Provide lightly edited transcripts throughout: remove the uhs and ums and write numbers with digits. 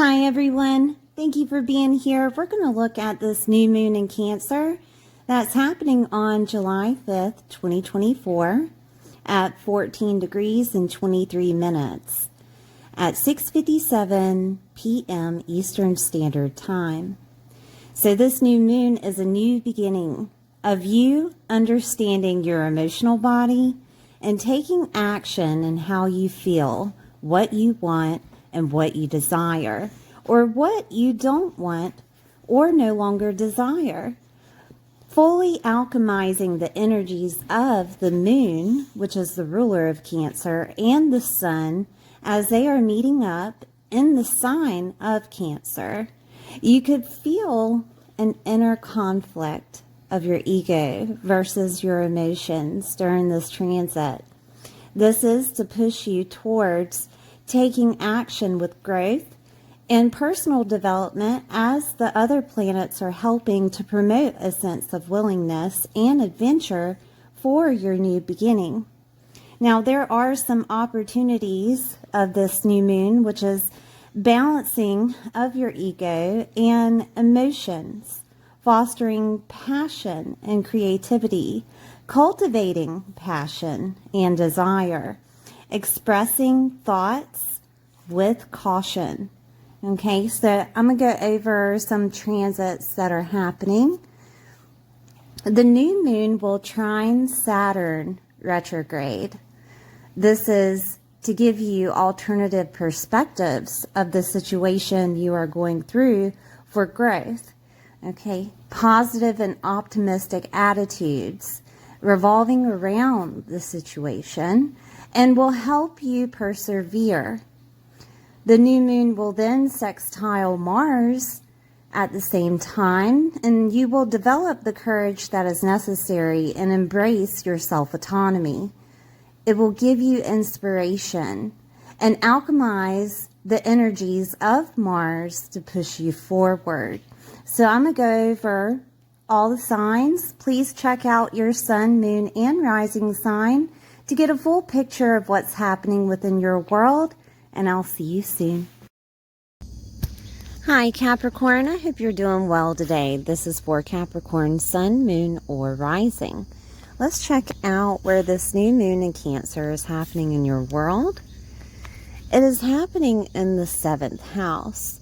Hi everyone, thank you for being here. We're going to look at this new moon in Cancer that's happening on July 5th, 2024 at 14 degrees and 23 minutes at 6:57 p.m. Eastern Standard Time. So this new moon is a new beginning of you understanding your emotional body and taking action in how you feel, what you want, and what you desire, or what you don't want or no longer desire. Fully alchemizing the energies of the moon, which is the ruler of Cancer, and the sun as they are meeting up in the sign of Cancer. You could feel an inner conflict of your ego versus your emotions during this transit. This is to push you towards taking action with growth and personal development, as the other planets are helping to promote a sense of willingness and adventure for your new beginning. Now, there are some opportunities of this new moon, which is balancing of your ego and emotions, fostering passion and creativity, cultivating passion and desire, expressing thoughts with caution. Okay, so I'm going to go over some transits that are happening. The new moon will trine Saturn retrograde. This is to give you alternative perspectives of the situation you are going through for growth. Okay, positive and optimistic attitudes revolving around the situation and will help you persevere. The new moon will then sextile Mars at the same time, and you will develop the courage that is necessary and embrace your self-autonomy. It will give you inspiration and alchemize the energies of Mars to push you forward. So I'm going to go over all the signs. Please check out your sun, moon, and rising sign to get a full picture of what's happening within your world, and I'll see you soon. Hi Capricorn, I hope you're doing well today. This is for Capricorn, sun, moon, or rising. Let's check out where this new moon in Cancer is happening in your world. It is happening in the 7th house.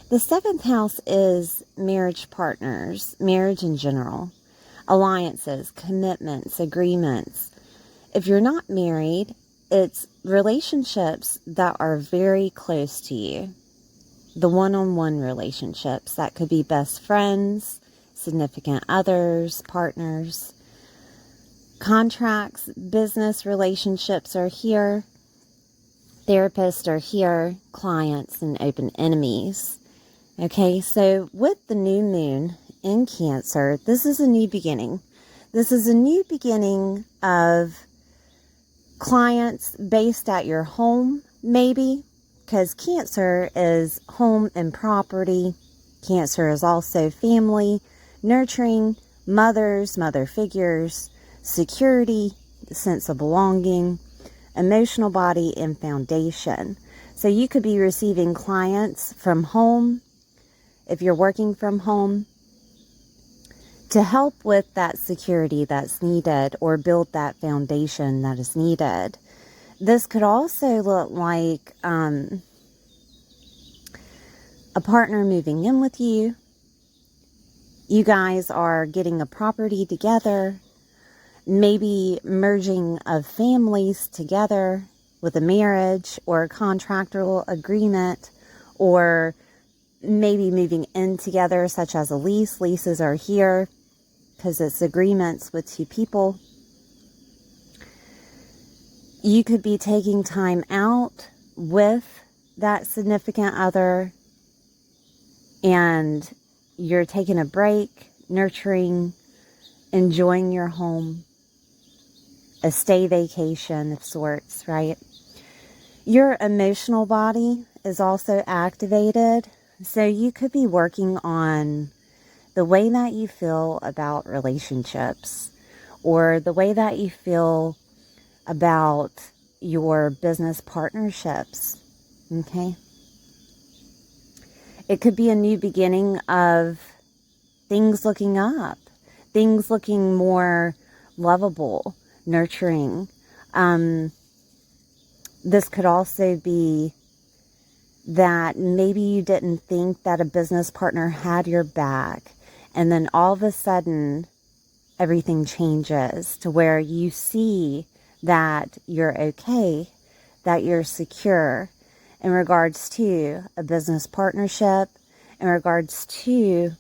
The 7th house is marriage partners, marriage in general, alliances, commitments, agreements. If you're not married, it's relationships that are very close to you. The one-on-one relationships. That could be best friends, significant others, partners. Contracts, business relationships are here. Therapists are here. Clients and open enemies. Okay, so with the new moon in Cancer, this is a new beginning. This is a new beginning of clients based at your home, maybe, because Cancer is home and property. Cancer is also family, nurturing, mothers, mother figures, security, sense of belonging, emotional body, and foundation. So you could be receiving clients from home, if you're working from home, to help with that security that's needed or build that foundation that is needed. This could also look like a partner moving in with you. You guys are getting a property together, maybe merging of families together with a marriage or a contractual agreement, or maybe moving in together, such as a lease. Leases are here because it's agreements with two people. You could be taking time out with that significant other, and you're taking a break, nurturing, enjoying your home, a stay vacation of sorts, right? Your emotional body is also activated, so you could be working on the way that you feel about relationships, or the way that you feel about your business partnerships. Okay. It could be a new beginning of things looking up, things looking more lovable, nurturing. This could also be that maybe you didn't think that a business partner had your back, and then all of a sudden everything changes to where you see that you're okay, that you're secure in regards to a business partnership, in regards to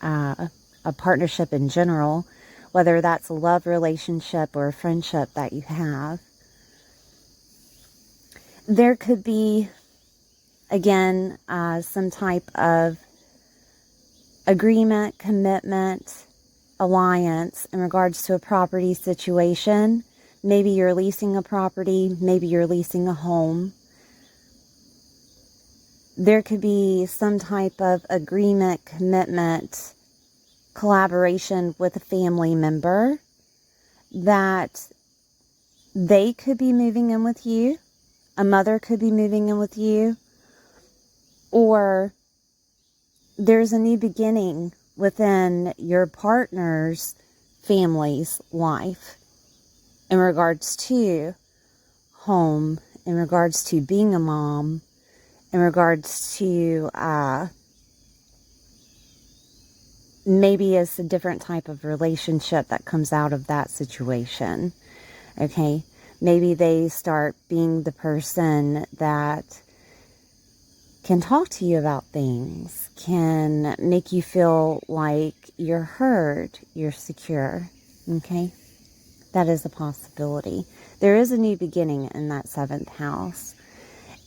a partnership in general, whether that's a love relationship or a friendship that you have. There could be, again, some type of agreement, commitment, alliance in regards to a property situation. Maybe you're leasing a property, maybe you're leasing a home. There could be some type of agreement, commitment, collaboration with a family member that they could be moving in with you. A mother could be moving in with you. Or there's a new beginning within your partner's family's life in regards to home, in regards to being a mom, in regards to maybe it's a different type of relationship that comes out of that situation. Okay, maybe they start being the person that can talk to you about things, can make you feel like you're heard, you're secure. Okay, that is a possibility. There is a new beginning in that 7th house.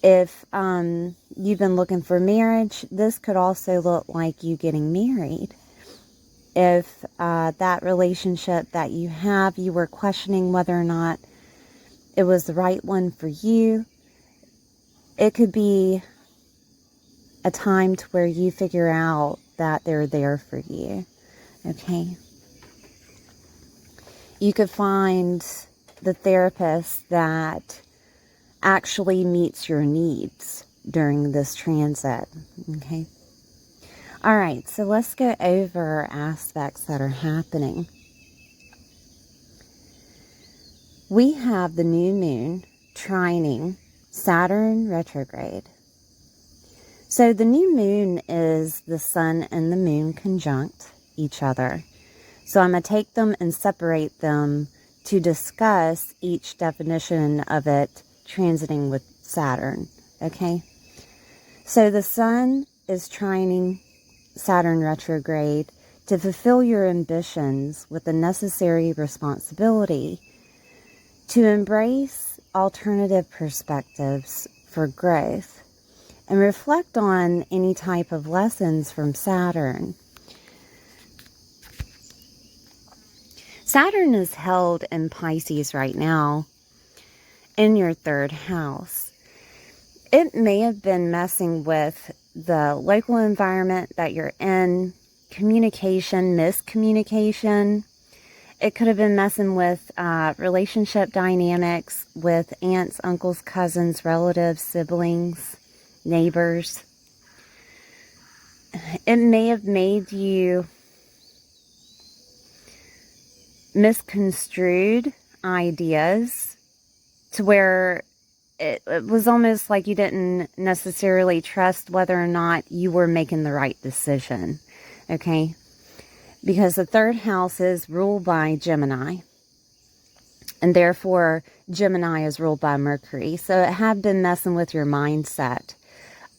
If you've been looking for marriage, this could also look like you getting married. If that relationship that you have, you were questioning whether or not it was the right one for you, it could be a time to where you figure out that they're there for you. Okay? You could find the therapist that actually meets your needs during this transit. Okay? All right, so let's go over aspects that are happening. We have the new moon trining Saturn retrograde. So the new moon is the sun and the moon conjunct each other. So I'm going to take them and separate them to discuss each definition of it transiting with Saturn. Okay? So the sun is trining Saturn retrograde to fulfill your ambitions with the necessary responsibility to embrace alternative perspectives for growth and reflect on any type of lessons from Saturn. Saturn is held in Pisces right now in your 3rd house. It may have been messing with the local environment that you're in, communication, miscommunication. It could have been messing with relationship dynamics with aunts, uncles, cousins, relatives, siblings, neighbors. It may have made you misconstrued ideas to where it was almost like you didn't necessarily trust whether or not you were making the right decision. Okay? Because the 3rd house is ruled by Gemini. And therefore, Gemini is ruled by Mercury. So it had been messing with your mindset.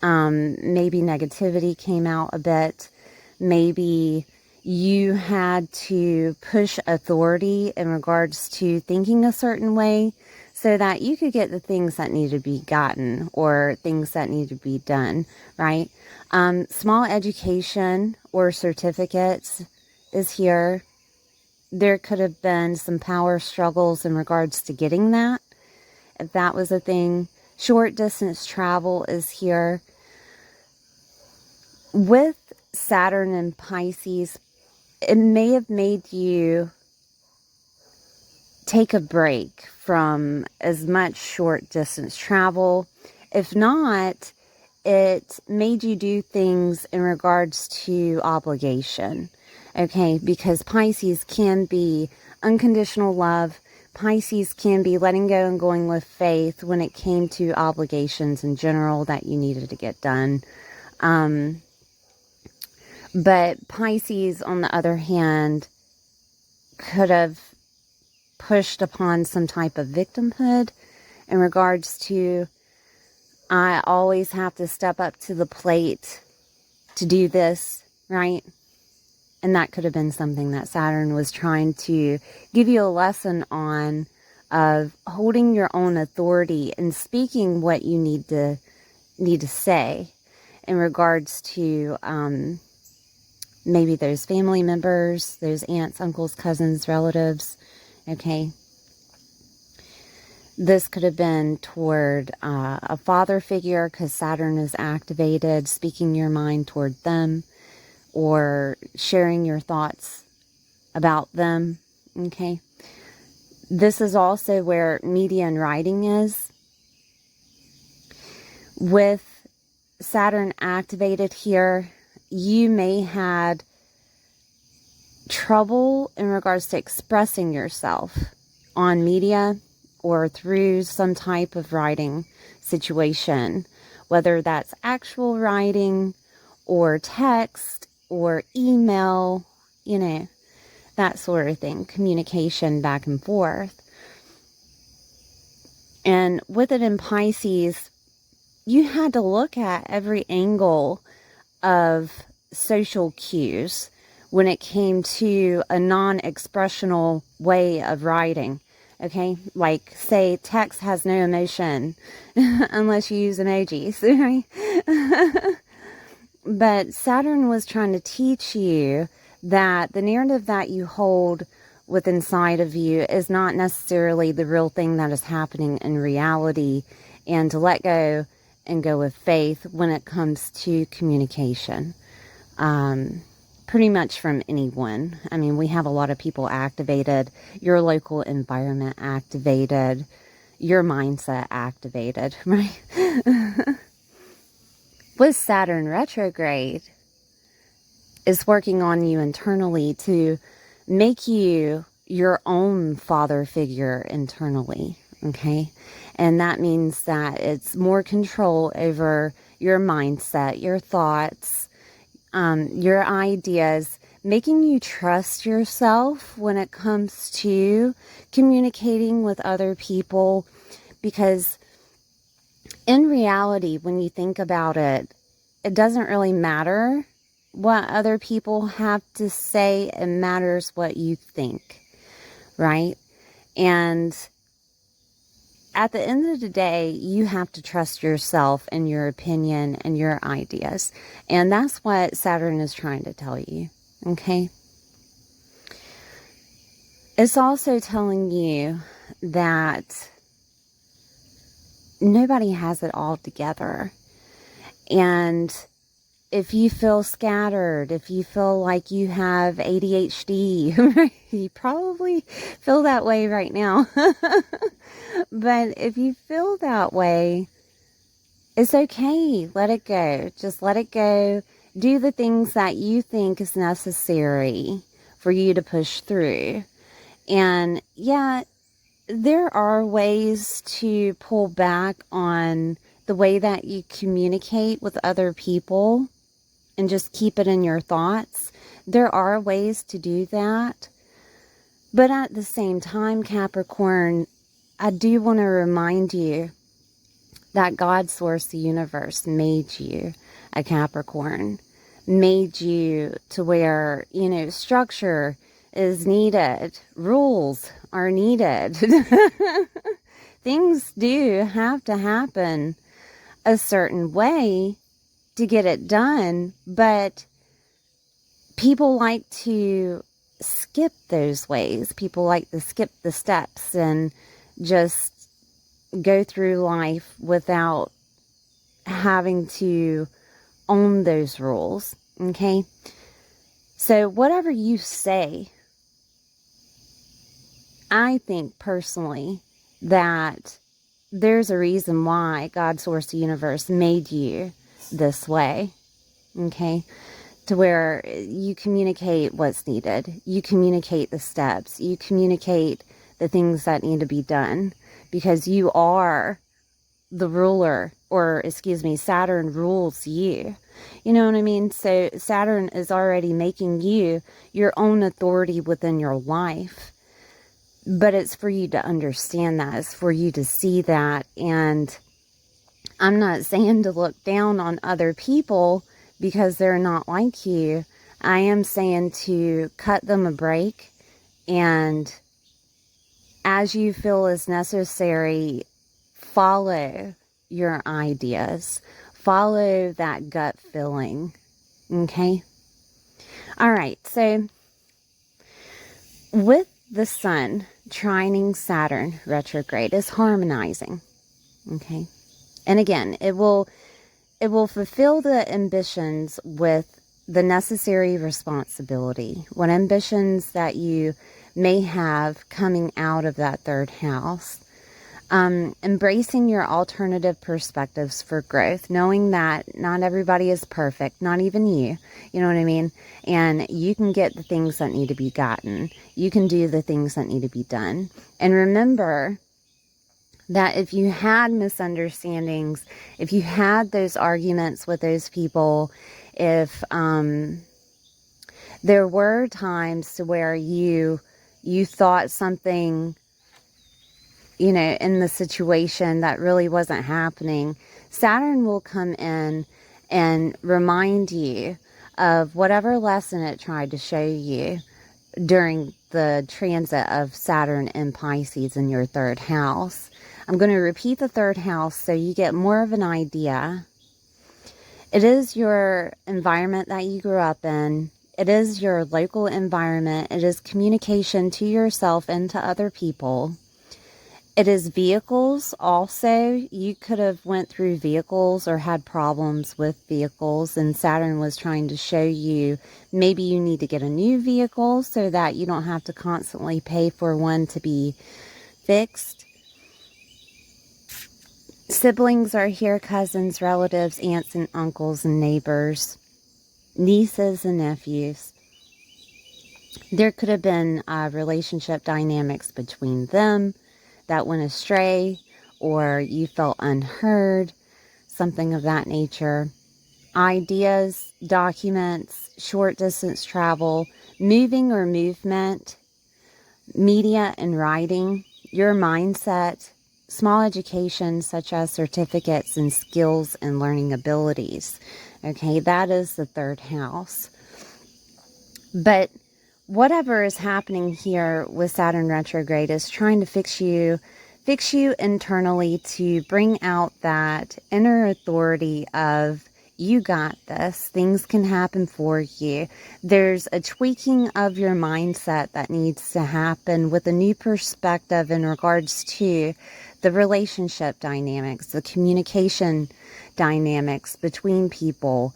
Maybe negativity came out a bit. Maybe you had to push authority in regards to thinking a certain way so that you could get the things that need to be gotten or things that need to be done, right? Small education or certificates is here. There could have been some power struggles in regards to getting that, if that was a thing. Short distance travel is here. With Saturn and Pisces, it may have made you take a break from as much short distance travel. If not, it made you do things in regards to obligation. Okay, because Pisces can be unconditional love. Pisces can be letting go and going with faith when it came to obligations in general that you needed to get done. But Pisces, on the other hand, could have pushed upon some type of victimhood in regards to, I always have to step up to the plate to do this, right? And that could have been something that Saturn was trying to give you a lesson on, of holding your own authority and speaking what you need to say in regards to maybe those family members, those aunts, uncles, cousins, relatives. Okay. This could have been toward a father figure, because Saturn is activated, speaking your mind toward them, or sharing your thoughts about them. Okay. This is also where media and writing is. With Saturn activated here, you may had trouble in regards to expressing yourself on media or through some type of writing situation, whether that's actual writing or text or email, you know, that sort of thing, communication back and forth. And with it in Pisces, you had to look at every angle of social cues when it came to a non-expressional way of writing. Okay, like say text has no emotion unless you use emojis, right? But Saturn was trying to teach you that the narrative that you hold within inside of you is not necessarily the real thing that is happening in reality, and to let go and go with faith when it comes to communication. Pretty much from anyone. I mean, we have a lot of people activated, your local environment activated, your mindset activated, right? With Saturn retrograde, is working on you internally to make you your own father figure internally, okay? And that means that it's more control over your mindset, your thoughts, your ideas, making you trust yourself when it comes to communicating with other people. Because in reality, when you think about it, it doesn't really matter what other people have to say. It matters what you think, right? And at the end of the day, you have to trust yourself and your opinion and your ideas. And that's what Saturn is trying to tell you, okay? It's also telling you that nobody has it all together. And if you feel scattered, if you feel like you have ADHD, you probably feel that way right now. But if you feel that way, it's okay. Let it go. Just let it go. Do the things that you think is necessary for you to push through. And yeah, there are ways to pull back on the way that you communicate with other people and just keep it in your thoughts. There are ways to do that. But at the same time, Capricorn, I do want to remind you that God, source, the universe, made you a Capricorn, made you to where, you know, structure is needed, rules are needed. Things do have to happen a certain way to get it done, but people like to skip those ways. People like to skip the steps and just go through life without having to own those rules, okay? So whatever you say, I think personally that there's a reason why God, source, the universe made you this way, okay? To where you communicate what's needed. You communicate the steps. You communicate the things that need to be done, because you are the ruler, or excuse me, Saturn rules you. You know what I mean? So Saturn is already making you your own authority within your life. But it's for you to understand that. It's for you to see that. And I'm not saying to look down on other people because they're not like you. I am saying to cut them a break, and as you feel is necessary, follow your ideas. Follow that gut feeling. Okay? All right. So with the sun trining Saturn retrograde is harmonizing. Okay? And again, it will fulfill the ambitions with the necessary responsibility. What ambitions that you may have coming out of that third house. Embracing your alternative perspectives for growth, knowing that not everybody is perfect, not even you, you know what I mean? And you can get the things that need to be gotten. You can do the things that need to be done. And remember that if you had misunderstandings, if you had those arguments with those people, if there were times to where you thought something, you know, in the situation that really wasn't happening, Saturn will come in and remind you of whatever lesson it tried to show you during the transit of Saturn in Pisces in your third house. I'm going to repeat the third house so you get more of an idea. It is your environment that you grew up in. It is your local environment. It is communication to yourself and to other people. It is vehicles also. You could have went through vehicles or had problems with vehicles, and Saturn was trying to show you maybe you need to get a new vehicle so that you don't have to constantly pay for one to be fixed. Siblings are here, cousins, relatives, aunts and uncles and neighbors, nieces and nephews. There could have been relationship dynamics between them that went astray, or you felt unheard, something of that nature. Ideas, documents, short distance travel, moving or movement, media and writing, your mindset, small education such as certificates and skills and learning abilities. Okay, that is the third house. But whatever is happening here with Saturn retrograde is trying to fix you internally to bring out that inner authority of, you got this. Things can happen for you. There's a tweaking of your mindset that needs to happen with a new perspective in regards to the relationship dynamics, the communication dynamics between people,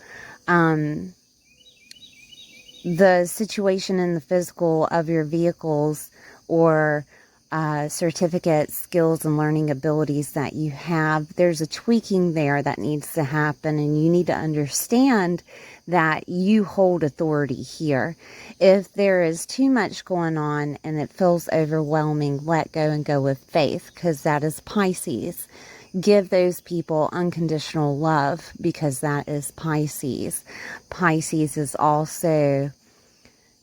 the situation in the physical of your vehicles or certificates, skills, and learning abilities that you have. There's a tweaking there that needs to happen, and you need to understand that you hold authority here. If there is too much going on and it feels overwhelming, let go and go with faith, because that is Pisces. Give those people unconditional love, because that is Pisces. Pisces is also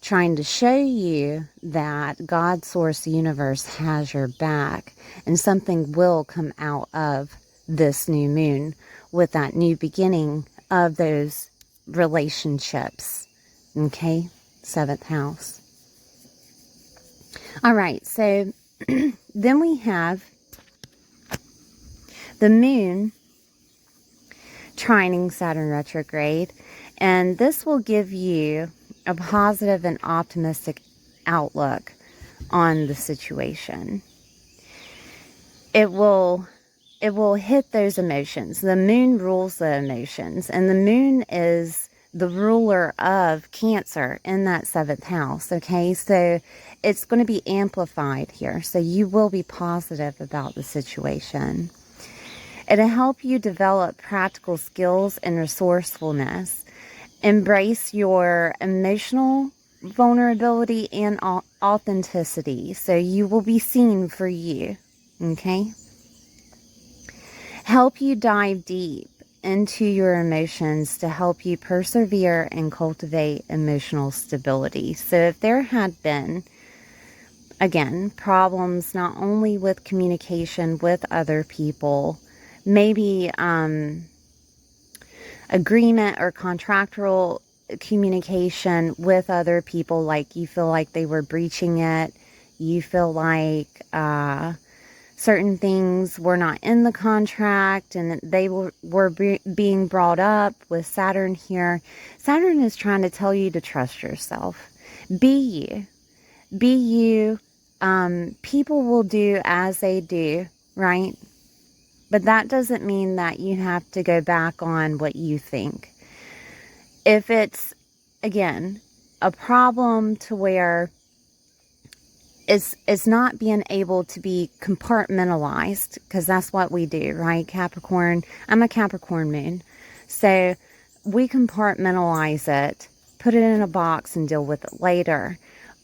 trying to show you that God, Source, Universe has your back, and something will come out of this new moon with that new beginning of those relationships. Okay, 7th house. All right, so then we have the moon trining Saturn retrograde, and this will give you a positive and optimistic outlook on the situation. It will hit those emotions. The moon rules the emotions, and the moon is the ruler of Cancer in that 7th house. Okay, so it's going to be amplified here. So you will be positive about the situation. It'll help you develop practical skills and resourcefulness. Embrace your emotional vulnerability and authenticity, so you will be seen for you. Okay? Help you dive deep into your emotions to help you persevere and cultivate emotional stability. So if there had been, again, problems not only with communication with other people, maybe agreement or contractual communication with other people, like you feel like they were breaching it, you feel like certain things were not in the contract and they were being brought up with Saturn here. Saturn is trying to tell you to trust yourself. Be you. Be you. People will do as they do, right? But that doesn't mean that you have to go back on what you think. If it's, again, a problem to where it's not being able to be compartmentalized, because that's what we do, right? Capricorn, I'm a Capricorn moon. So we compartmentalize it, put it in a box and deal with it later.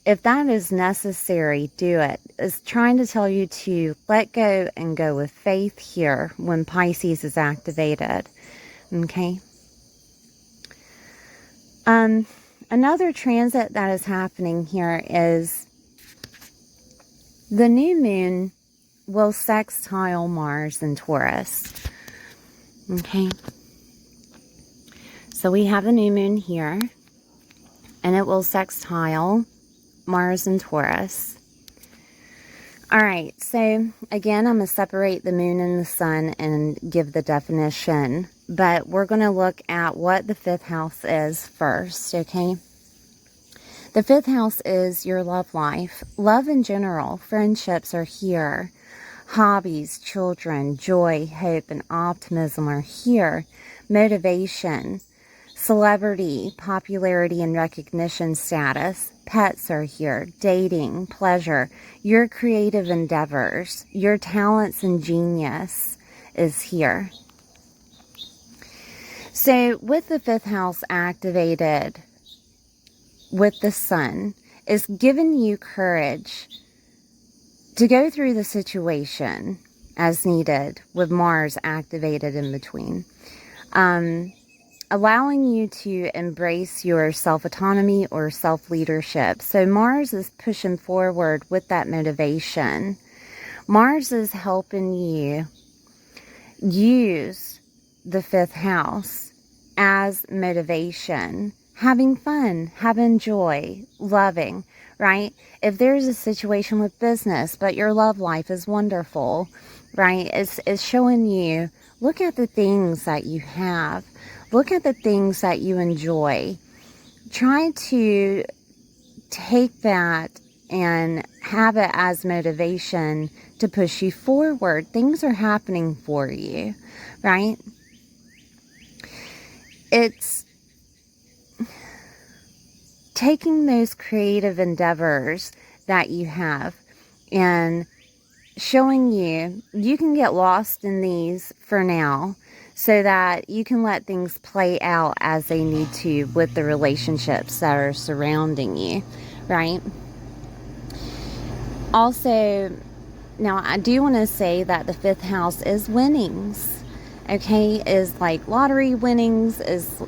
If that is necessary, do it. It's trying to tell you to let go and go with faith here when Pisces is activated. Okay? Another transit that is happening here is the new moon will sextile Mars in Taurus. Okay? So we have the new moon here, and it will sextile Mars and Taurus. All right, so again, I'm going to separate the moon and the sun and give the definition, but we're going to look at what the fifth house is first, okay? The fifth house is your love life. Love in general, friendships are here. Hobbies, children, joy, hope, and optimism are here. Motivation, celebrity, popularity, and recognition status. Pets are here. Dating, pleasure, your creative endeavors, your talents and genius is here. So with the fifth house activated with the sun, is giving you courage to go through the situation as needed with Mars activated in between. Allowing you to embrace your self-autonomy or self-leadership. So Mars is pushing forward with that motivation. Mars is helping you use the fifth house as motivation. Having fun, having joy, loving, right? If there's a situation with business, but your love life is wonderful, right? It's showing you, look at the things that you have. Look at the things that you enjoy. Try to take that and have it as motivation to push you forward. Things are happening for you, right? It's taking those creative endeavors that you have and showing you can get lost in these for now so that you can let things play out as they need to with the relationships that are surrounding you, right? Also, now I do want to say that the fifth house is winnings, okay? Is like lottery winnings, is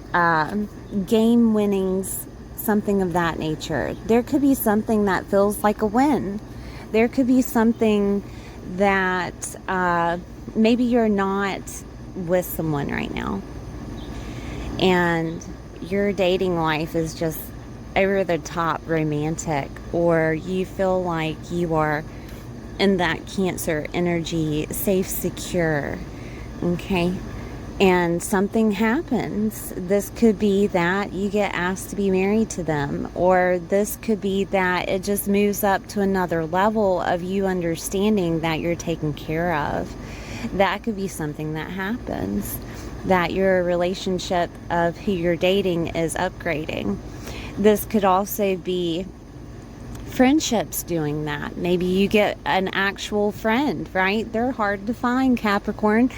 game winnings, something of that nature. There could be something that feels like a win. There could be something that maybe you're not with someone right now and your dating life is just over the top romantic, or you feel like you are in that Cancer energy, safe, secure, okay? And something happens. This could be that you get asked to be married to them, or this could be that it just moves up to another level of you understanding that you're taken care of. That could be something that happens, that your relationship of who you're dating is upgrading. This could also be friendships doing that. Maybe you get an actual friend, right? They're hard to find, Capricorn.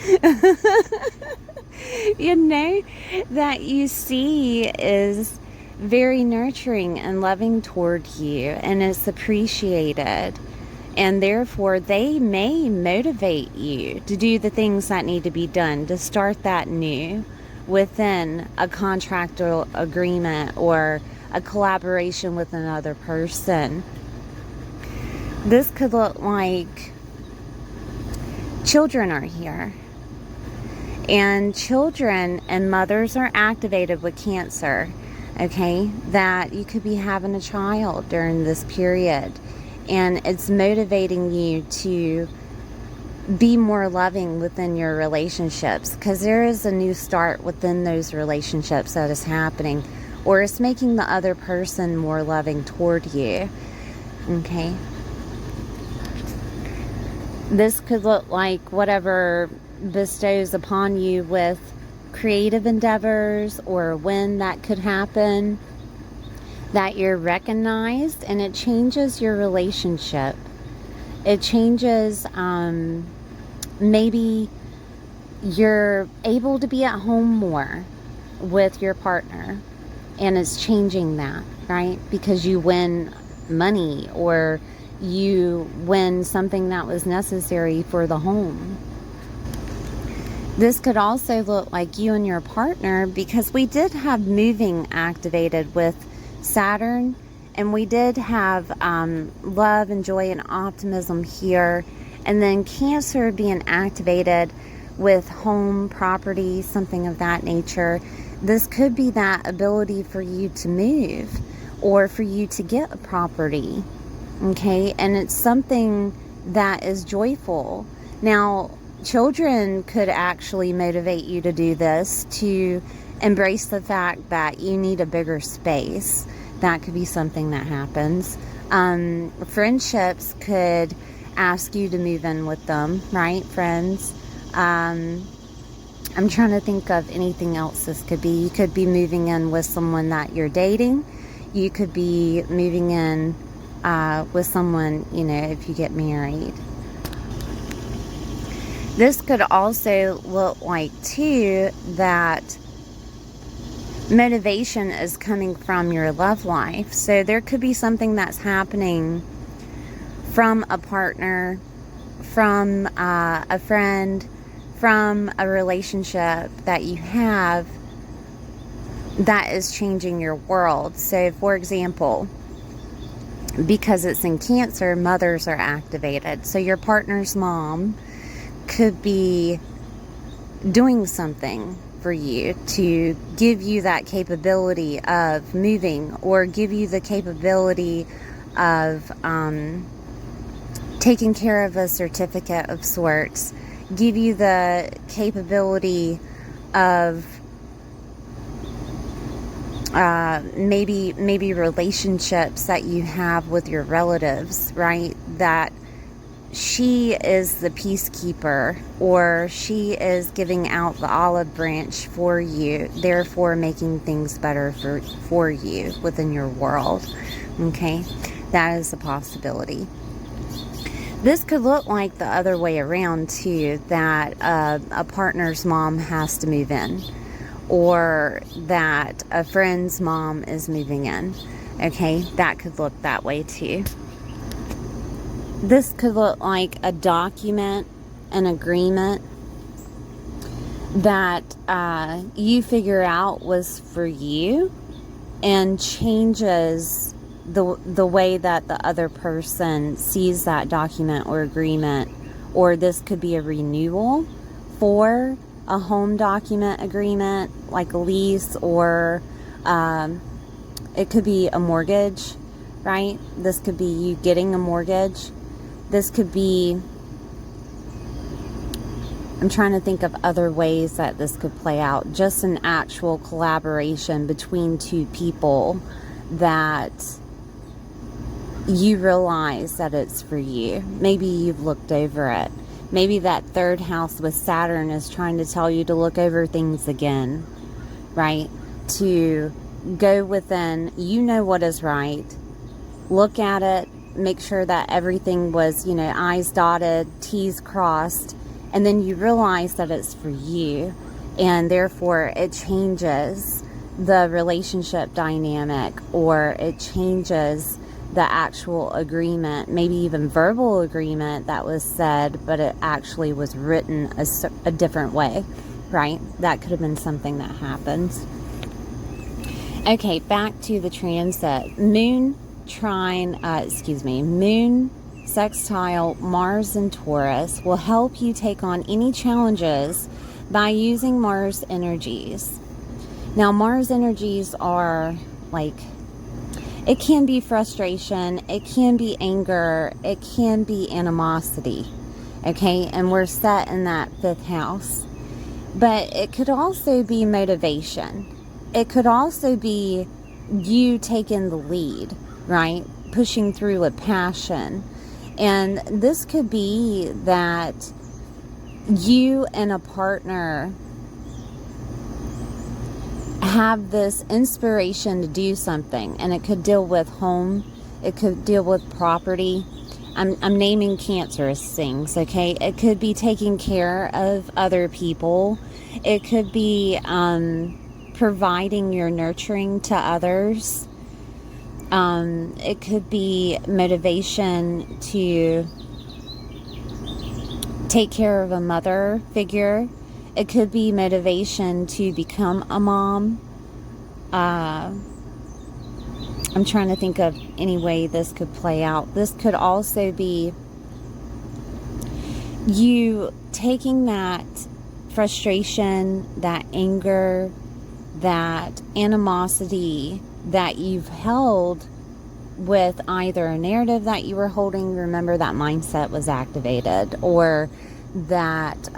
You know, that you see is very nurturing and loving toward you, and is appreciated. And therefore, they may motivate you to do the things that need to be done to start that new within a contractual agreement or a collaboration with another person. This could look like children are here. And children and mothers are activated with Cancer, okay? That you could be having a child during this period. And it's motivating you to be more loving within your relationships, because there is a new start within those relationships that is happening, or it's making the other person more loving toward you, okay? This could look like whatever bestows upon you with creative endeavors, or when that could happen, that you're recognized, and it changes your relationship. It changes, maybe you're able to be at home more with your partner, and it's changing that, right? Because you win money, or you win something that was necessary for the home. This could also look like you and your partner, because we did have moving activated with Saturn, and we did have love and joy and optimism here, and then Cancer being activated with home, property, something of that nature. This could be that ability for you to move, or for you to get a property, okay? And it's something that is joyful. Now, children could actually motivate you to do this, to embrace the fact that you need a bigger space. That could be something that happens. Friendships could ask you to move in with them, right? Friends. I'm trying to think of anything else this could be. You could be moving in with someone that you're dating. You could be moving in with someone, you know, if you get married. This could also look like, too, that motivation is coming from your love life. So there could be something that's happening from a partner, from a friend, from a relationship that you have that is changing your world. So, for example, because it's in Cancer, mothers are activated. So your partner's mom could be doing something for you to give you that capability of moving, or give you the capability of taking care of a certificate of sorts, give you the capability of maybe relationships that you have with your relatives, right? That she is the peacekeeper, or she is giving out the olive branch for you, therefore making things better for you within your world. Okay, that is a possibility. This could look like the other way around too, that a partner's mom has to move in, or that a friend's mom is moving in. Okay, that could look that way too. This could look like a document, an agreement that you figure out was for you, and changes the way that the other person sees that document or agreement. Or this could be a renewal for a home document agreement, like a lease, or it could be a mortgage, right? This could be you getting a mortgage. This could be, I'm trying to think of other ways that this could play out. Just an actual collaboration between two people that you realize that it's for you. Maybe you've looked over it. Maybe that third house with Saturn is trying to tell you to look over things again, right? To go within, you know what is right, look at it, make sure that everything was, you know, I's dotted, T's crossed, and then you realize that it's for you, and therefore it changes the relationship dynamic, or it changes the actual agreement, maybe even verbal agreement that was said, but it actually was written a different way, right? That could have been something that happened. Okay, back to the transit. Moon sextile Mars and Taurus will help you take on any challenges by using Mars energies. Now, Mars energies are like, it can be frustration, it can be anger, it can be animosity, okay? And we're set in that 5th house. But it could also be motivation. It could also be you taking the lead, right? Pushing through with passion. And this could be that you and a partner have this inspiration to do something, and it could deal with home, it could deal with property. I'm naming cancerous things, okay? It could be taking care of other people. It could be providing your nurturing to others. It could be motivation to take care of a mother figure. It could be motivation to become a mom. I'm trying to think of any way this could play out. This could also be you taking that frustration, that anger, that animosity that you've held with either a narrative that you were holding, remember that mindset was activated, or that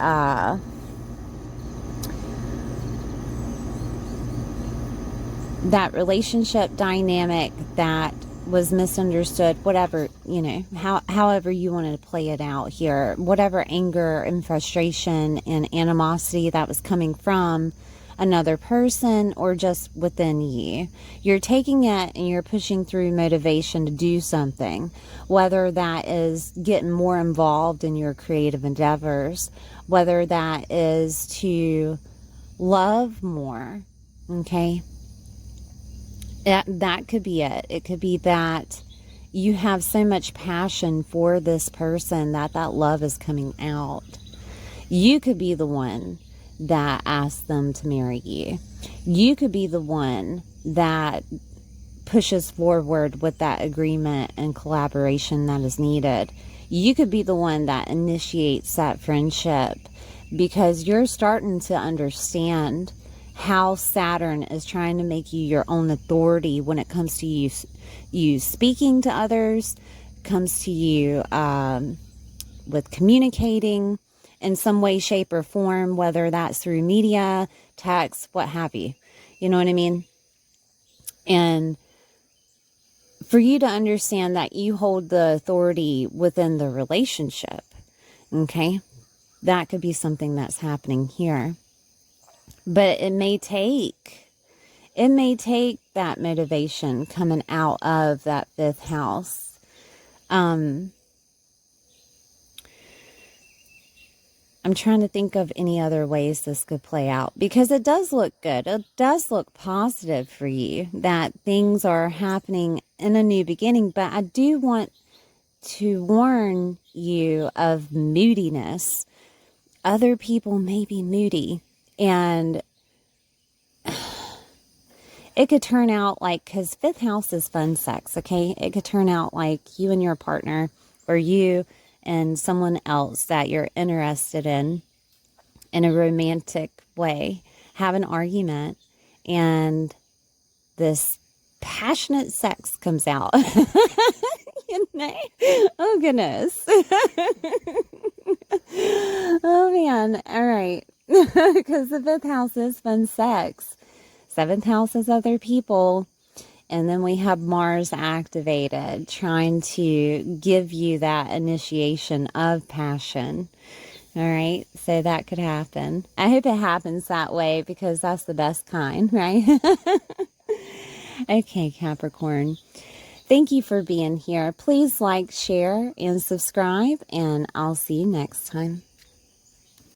that relationship dynamic that was misunderstood, whatever, you know, however you wanted to play it out here, whatever anger and frustration and animosity that was coming from another person or just within you. You're taking it and you're pushing through motivation to do something, whether that is getting more involved in your creative endeavors, whether that is to love more, okay? That could be it. It could be that you have so much passion for this person that love is coming out. You could be the one that asks them to marry you. You could be the one that pushes forward with that agreement and collaboration that is needed. You could be the one that initiates that friendship, because you're starting to understand how Saturn is trying to make you your own authority when it comes to you speaking to others, comes to you with communicating in some way, shape, or form, whether that's through media, text, what have you. You know what I mean? And for you to understand that you hold the authority within the relationship, okay? That could be something that's happening here. But it may take that motivation coming out of that 5th house. I'm trying to think of any other ways this could play out, because it does look good. It does look positive for you that things are happening in a new beginning. But I do want to warn you of moodiness. Other people may be moody, and it could turn out like, because 5th house is fun sex, okay? It could turn out like you and your partner, or you and someone else that you're interested in a romantic way, have an argument, and this passionate sex comes out. You know? Oh, goodness. Oh, man. All right. Because the 5th house is fun sex. 7th house is other people. And then we have Mars activated, trying to give you that initiation of passion. All right, so that could happen. I hope it happens that way, because that's the best kind, right? Okay, Capricorn. Thank you for being here. Please like, share, and subscribe, and I'll see you next time.